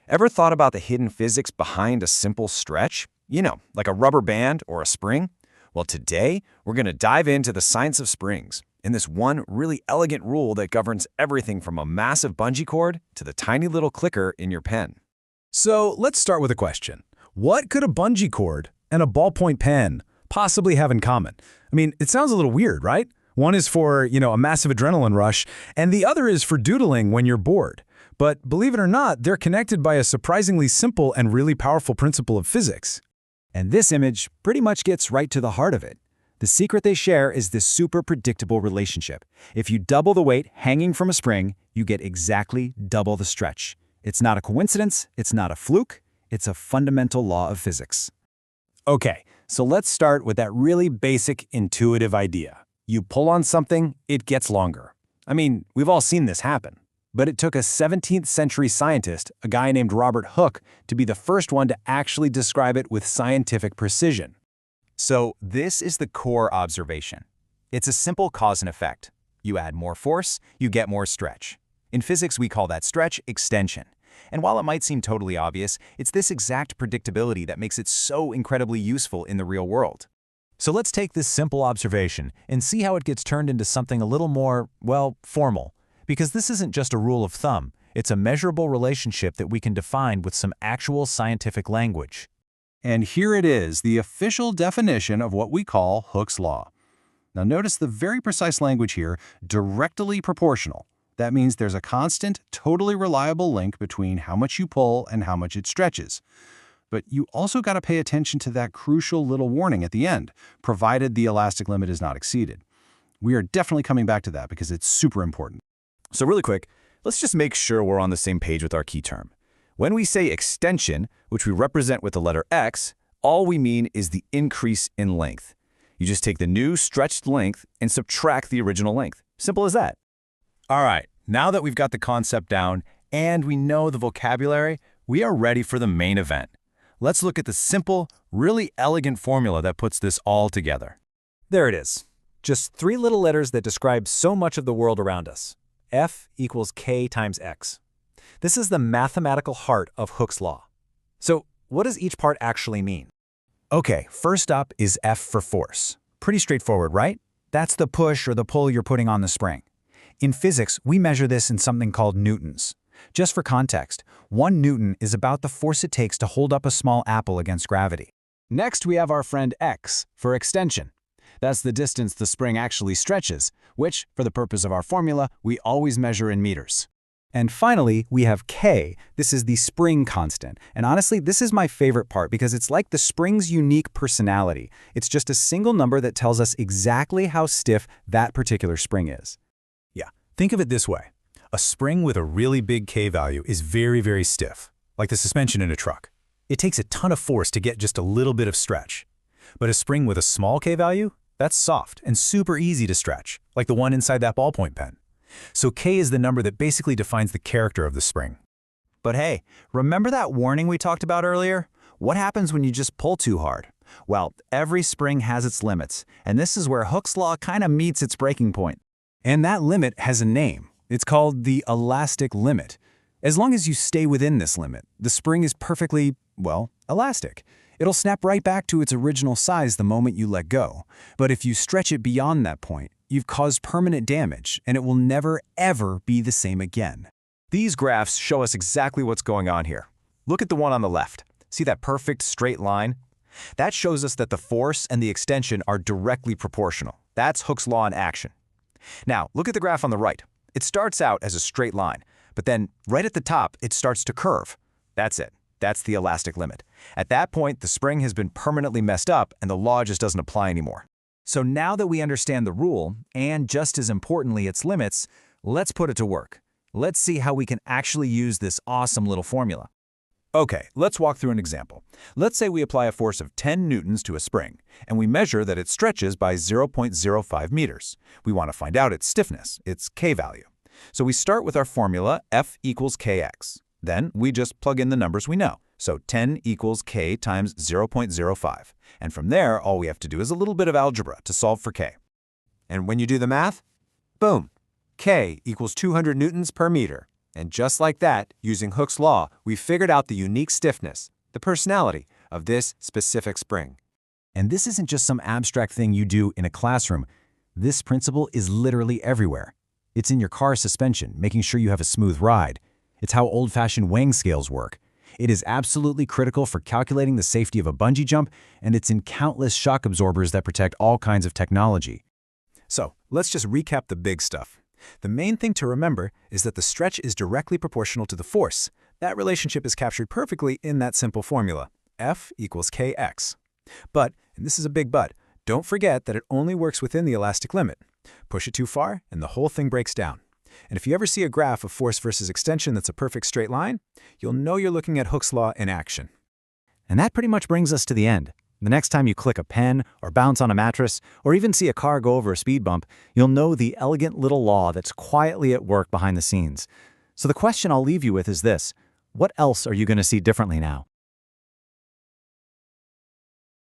Ever thought about the hidden physics behind a simple stretch? Like a rubber band or a spring? Well, today, we're going to dive into the science of springs in this one really elegant rule that governs everything from a massive bungee cord to the tiny little clicker in your pen. So let's start with a question. What could a bungee cord and a ballpoint pen possibly have in common? I mean, it sounds a little weird, right? One is for, a massive adrenaline rush, and the other is for doodling when you're bored. But believe it or not, they're connected by a surprisingly simple and really powerful principle of physics. And this image pretty much gets right to the heart of it. The secret they share is this super predictable relationship. If you double the weight hanging from a spring, you get exactly double the stretch. It's not a coincidence, it's not a fluke, it's a fundamental law of physics. Okay, so let's start with that really basic intuitive idea. You pull on something, it gets longer. I mean, we've all seen this happen. But it took a 17th century scientist, a guy named Robert Hooke, to be the first one to actually describe it with scientific precision. So this is the core observation. It's a simple cause and effect. You add more force, you get more stretch. In physics, we call that stretch extension. And while it might seem totally obvious, it's this exact predictability that makes it so incredibly useful in the real world. So let's take this simple observation and see how it gets turned into something a little more, formal. Because this isn't just a rule of thumb, it's a measurable relationship that we can define with some actual scientific language. And here it is, the official definition of what we call Hooke's law. Now notice the very precise language here, directly proportional. That means there's a constant, totally reliable link between how much you pull and how much it stretches. But you also got to pay attention to that crucial little warning at the end, provided the elastic limit is not exceeded. We are definitely coming back to that because it's super important. So really quick, let's just make sure we're on the same page with our key term. When we say extension, which we represent with the letter X, all we mean is the increase in length. You just take the new stretched length and subtract the original length. Simple as that. All right, now that we've got the concept down and we know the vocabulary, we are ready for the main event. Let's look at the simple, really elegant formula that puts this all together. There it is. Just three little letters that describe so much of the world around us. F equals K times X. This is the mathematical heart of Hooke's law. So what does each part actually mean? Okay, first up is F for force. Pretty straightforward, right? That's the push or the pull you're putting on the spring. In physics, we measure this in something called newtons. Just for context, 1 newton is about the force it takes to hold up a small apple against gravity. Next, we have our friend X for extension. That's the distance the spring actually stretches, which, for the purpose of our formula, we always measure in meters. And finally, we have K. This is the spring constant. And honestly, this is my favorite part because it's like the spring's unique personality. It's just a single number that tells us exactly how stiff that particular spring is. Yeah, think of it this way. A spring with a really big K value is very, very stiff, like the suspension in a truck. It takes a ton of force to get just a little bit of stretch. But a spring with a small K value? That's soft and super easy to stretch, like the one inside that ballpoint pen. So K is the number that basically defines the character of the spring. But hey, remember that warning we talked about earlier? What happens when you just pull too hard? Well, every spring has its limits, and this is where Hooke's law kind of meets its breaking point. And that limit has a name. It's called the elastic limit. As long as you stay within this limit, the spring is perfectly, elastic. It'll snap right back to its original size the moment you let go. But if you stretch it beyond that point, you've caused permanent damage, and it will never, ever be the same again. These graphs show us exactly what's going on here. Look at the one on the left. See that perfect straight line? That shows us that the force and the extension are directly proportional. That's Hooke's law in action. Now, look at the graph on the right. It starts out as a straight line, but then right at the top, it starts to curve. That's it. That's the elastic limit. At that point, the spring has been permanently messed up and the law just doesn't apply anymore. So now that we understand the rule, and just as importantly its limits, let's put it to work. Let's see how we can actually use this awesome little formula. Okay, let's walk through an example. Let's say we apply a force of 10 newtons to a spring, and we measure that it stretches by 0.05 meters. We want to find out its stiffness, its K value. So we start with our formula F equals Kx. Then we just plug in the numbers we know. So 10 equals K times 0.05. And from there, all we have to do is a little bit of algebra to solve for K. And when you do the math, boom, K equals 200 newtons per meter. And just like that, using Hooke's law, we figured out the unique stiffness, the personality, of this specific spring. And this isn't just some abstract thing you do in a classroom. This principle is literally everywhere. It's in your car suspension, making sure you have a smooth ride. It's how old-fashioned weighing scales work. It is absolutely critical for calculating the safety of a bungee jump, and it's in countless shock absorbers that protect all kinds of technology. So, let's just recap the big stuff. The main thing to remember is that the stretch is directly proportional to the force. That relationship is captured perfectly in that simple formula, F equals kx. But, and this is a big but, don't forget that it only works within the elastic limit. Push it too far, and the whole thing breaks down. And if you ever see a graph of force versus extension that's a perfect straight line, you'll know you're looking at Hooke's law in action. And that pretty much brings us to the end. The next time you click a pen, or bounce on a mattress, or even see a car go over a speed bump, you'll know the elegant little law that's quietly at work behind the scenes. So the question I'll leave you with is this: what else are you going to see differently now?